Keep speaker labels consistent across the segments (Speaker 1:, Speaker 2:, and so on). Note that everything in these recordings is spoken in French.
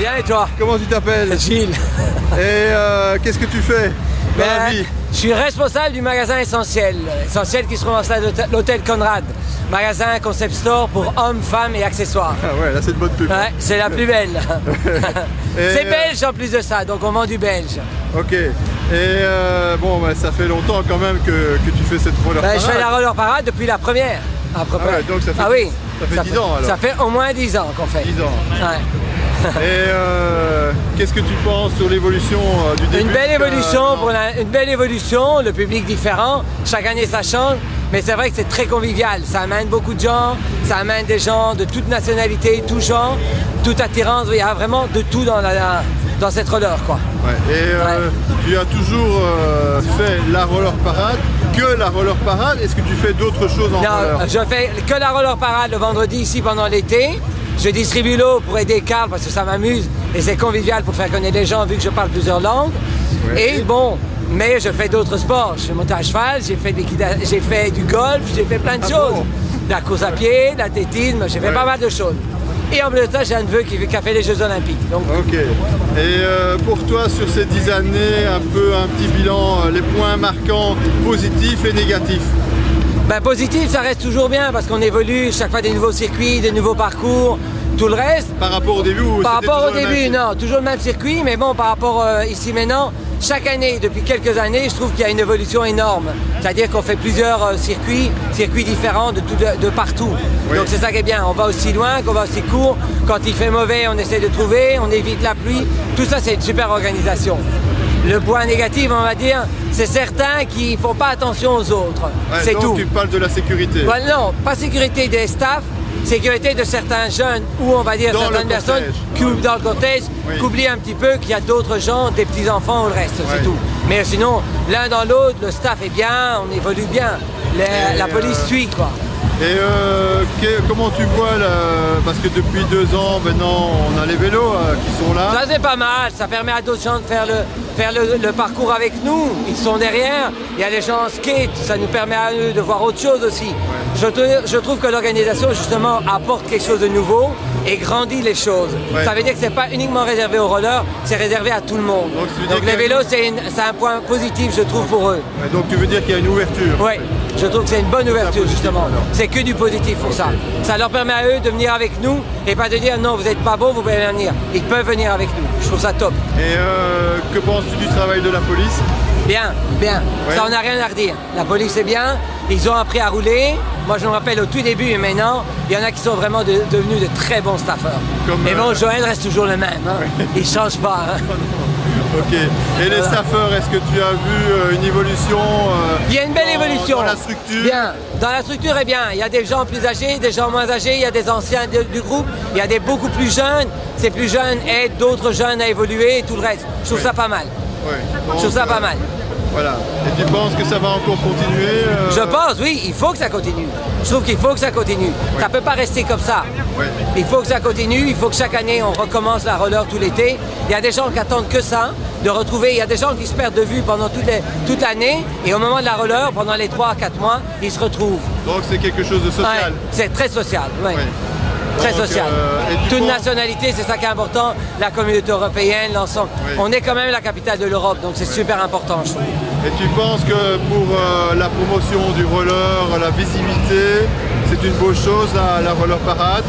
Speaker 1: Bien et toi?
Speaker 2: Comment tu t'appelles?
Speaker 1: Gilles.
Speaker 2: Et qu'est-ce que tu fais dans la vie?
Speaker 1: Je suis responsable du magasin Essentiel. Essentiel qui se trouve à l'hôtel Conrad. Magasin concept store pour hommes, femmes et accessoires.
Speaker 2: Ah ouais, là c'est de bonne pub.
Speaker 1: Ouais, c'est la plus belle. C'est belge en plus de ça, donc on vend du belge.
Speaker 2: Ok. Et bon, bah, ça fait longtemps quand même que tu fais cette roller parade.
Speaker 1: Je fais la roller parade depuis la première. À peu près.
Speaker 2: Ouais, donc ça fait,
Speaker 1: oui.
Speaker 2: ça fait 10 ans alors.
Speaker 1: Ça fait au moins 10 ans qu'on fait.
Speaker 2: 10 ans.
Speaker 1: Ouais.
Speaker 2: Et qu'est-ce que tu penses sur l'évolution du début?
Speaker 1: Une belle évolution, une belle évolution, le public différent, chaque année ça change, mais c'est vrai que c'est très convivial, ça amène beaucoup de gens, ça amène des gens de toute nationalité, tout genre, toute attirance, il y a vraiment de tout dans cette roller quoi.
Speaker 2: Ouais. Et tu as toujours fait la roller parade, que la roller parade, est-ce que tu fais d'autres choses en roller?
Speaker 1: Non, je fais que la roller parade le vendredi ici pendant l'été. Je distribue l'eau pour aider Carl parce que ça m'amuse et c'est convivial pour faire connaître les gens vu que je parle plusieurs langues. Ouais. Et bon, mais je fais d'autres sports. Je suis monté à cheval, j'ai fait du golf, j'ai fait plein de choses. Bon. De la course à pied, de l'athlétisme, j'ai fait pas mal de choses. Et en plus de ça, j'ai un neveu qui a fait les Jeux Olympiques. Donc...
Speaker 2: Ok. Et pour toi, sur ces 10 années, un petit bilan, les points marquants, positifs et négatifs?
Speaker 1: Ben, positif, ça reste toujours bien parce qu'on évolue chaque fois des nouveaux circuits, des nouveaux parcours, tout le reste.
Speaker 2: Par rapport au début ou
Speaker 1: par rapport au début, non, toujours le même circuit, mais bon, par rapport ici maintenant, chaque année, depuis quelques années, je trouve qu'il y a une évolution énorme. C'est-à-dire qu'on fait plusieurs circuits différents de partout. Oui. Donc c'est ça qui est bien, on va aussi loin, qu'on va aussi court. Quand il fait mauvais, on essaie de trouver, on évite la pluie. Tout ça, c'est une super organisation. Le point négatif, on va dire, c'est certains qui ne font pas attention aux autres. Ouais, c'est tout.
Speaker 2: Tu parles de la sécurité.
Speaker 1: Ouais, non, pas sécurité des staffs, sécurité de certains jeunes ou on va dire dans certaines personnes qui dans le cortège, qui oublient un petit peu qu'il y a d'autres gens, des petits-enfants ou le reste, c'est tout. Mais sinon, l'un dans l'autre, le staff est bien, on évolue bien. La police suit quoi.
Speaker 2: Et comment tu vois, parce que depuis 2 ans maintenant on a les vélos qui sont là.
Speaker 1: Ça c'est pas mal, ça permet à d'autres gens de faire le parcours avec nous, ils sont derrière, il y a les gens en skate, ça nous permet à eux de voir autre chose aussi. Ouais. Je trouve que l'organisation justement apporte quelque chose de nouveau et grandit les choses. Ouais. Ça veut dire que c'est pas uniquement réservé aux rollers, c'est réservé à tout le monde. Donc les vélos c'est un point positif je trouve pour eux.
Speaker 2: Ouais, donc tu veux dire qu'il y a une ouverture?
Speaker 1: Oui. Je trouve que c'est une bonne ouverture justement. C'est que du positif pour ça. Ça leur permet à eux de venir avec nous et pas de dire non vous n'êtes pas beau, vous pouvez venir. Ils peuvent venir avec nous. Je trouve ça top.
Speaker 2: Et que penses-tu du travail de la police?
Speaker 1: Bien, bien. Ouais. Ça on n'a rien à redire. La police est bien, ils ont appris à rouler. Moi je me rappelle au tout début et maintenant, il y en a qui sont vraiment devenus de très bons staffeurs. Mais bon, Joël reste toujours le même. Hein. Ouais. Il ne change pas. Hein.
Speaker 2: Ok. Et les staffeurs, est-ce que tu as vu une évolution?
Speaker 1: Il y a une belle évolution.
Speaker 2: Dans la structure?
Speaker 1: Bien. Dans la structure, est bien. Il y a des gens plus âgés, des gens moins âgés, il y a des anciens du groupe, il y a des beaucoup plus jeunes. Ces plus jeunes aident d'autres jeunes à évoluer et tout le reste. Je trouve ça pas mal.
Speaker 2: Ouais.
Speaker 1: Je trouve ça pas mal.
Speaker 2: Voilà. Et tu penses que ça va encore continuer?
Speaker 1: Je pense, oui, il faut que ça continue. Je trouve qu'il faut que ça continue. Ouais. Ça ne peut pas rester comme ça. Ouais. Il faut que ça continue, il faut que chaque année on recommence la roller tout l'été. Il y a des gens qui attendent que ça, de retrouver. Il y a des gens qui se perdent de vue pendant toute l'année et au moment de la roller, pendant les 3 à 4 mois, ils se retrouvent.
Speaker 2: Donc c'est quelque chose de social?
Speaker 1: Ouais, c'est très social, oui. Ouais. Très social. Toute nationalité, c'est ça qui est important. La communauté européenne, l'ensemble. Oui. On est quand même la capitale de l'Europe, donc c'est super important, je trouve.
Speaker 2: Et tu penses que pour la promotion du roller, la visibilité, c'est une bonne chose, la roller parade?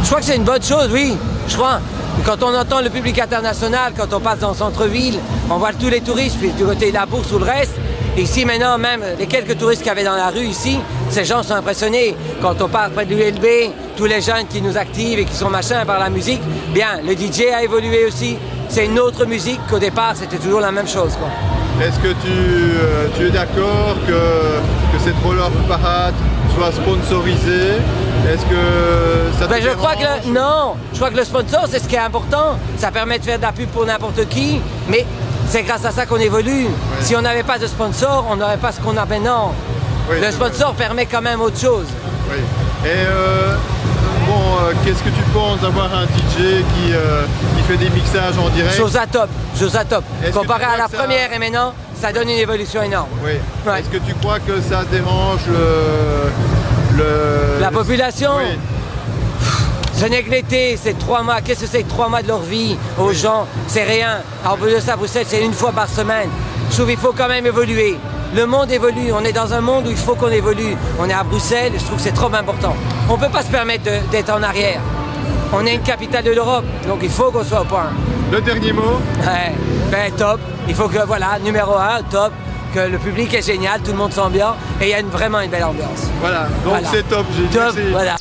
Speaker 1: Je crois que c'est une bonne chose, oui. Je crois. Quand on entend le public international, quand on passe dans le centre-ville, on voit tous les touristes, puis du côté de la bourse ou le reste. Ici maintenant, même les quelques touristes qu'il y avait dans la rue ici, ces gens sont impressionnés. Quand on part près de l'ULB, tous les jeunes qui nous activent et qui sont machins par la musique, bien, le DJ a évolué aussi. C'est une autre musique qu'au départ, c'était toujours la même chose, quoi.
Speaker 2: Est-ce que tu es d'accord que cette roller parade soit sponsorisée? Est-ce que ça te
Speaker 1: je crois que non, je crois que le sponsor, c'est ce qui est important. Ça permet de faire de la pub pour n'importe qui, mais c'est grâce à ça qu'on évolue. Ouais. Si on n'avait pas de sponsor, on n'aurait pas ce qu'on a maintenant. Oui, le sponsor permet quand même autre chose.
Speaker 2: Oui. Et qu'est-ce que tu penses d'avoir un DJ qui fait des mixages en direct?
Speaker 1: Chose à top, chose à top. Comparé à la première et maintenant, ça donne une évolution énorme.
Speaker 2: Oui. Ouais. Est-ce que tu crois que ça dérange
Speaker 1: la population?
Speaker 2: Oui.
Speaker 1: Ce n'est que l'été, c'est 3 mois. Qu'est-ce que c'est que 3 mois de leur vie aux gens? C'est rien. En plus de ça, Bruxelles, c'est une fois par semaine. Je trouve qu'il faut quand même évoluer. Le monde évolue. On est dans un monde où il faut qu'on évolue. On est à Bruxelles et je trouve que c'est trop important. On ne peut pas se permettre d'être en arrière. On est une capitale de l'Europe, donc il faut qu'on soit au point.
Speaker 2: Le dernier mot?
Speaker 1: Ouais, ben top. Il faut que, voilà, numéro 1, top. Que le public est génial, tout le monde sent bien et il y a vraiment une belle ambiance.
Speaker 2: Voilà, donc
Speaker 1: Voilà.
Speaker 2: c'est top, Gilles.
Speaker 1: Top,
Speaker 2: Merci.
Speaker 1: voilà.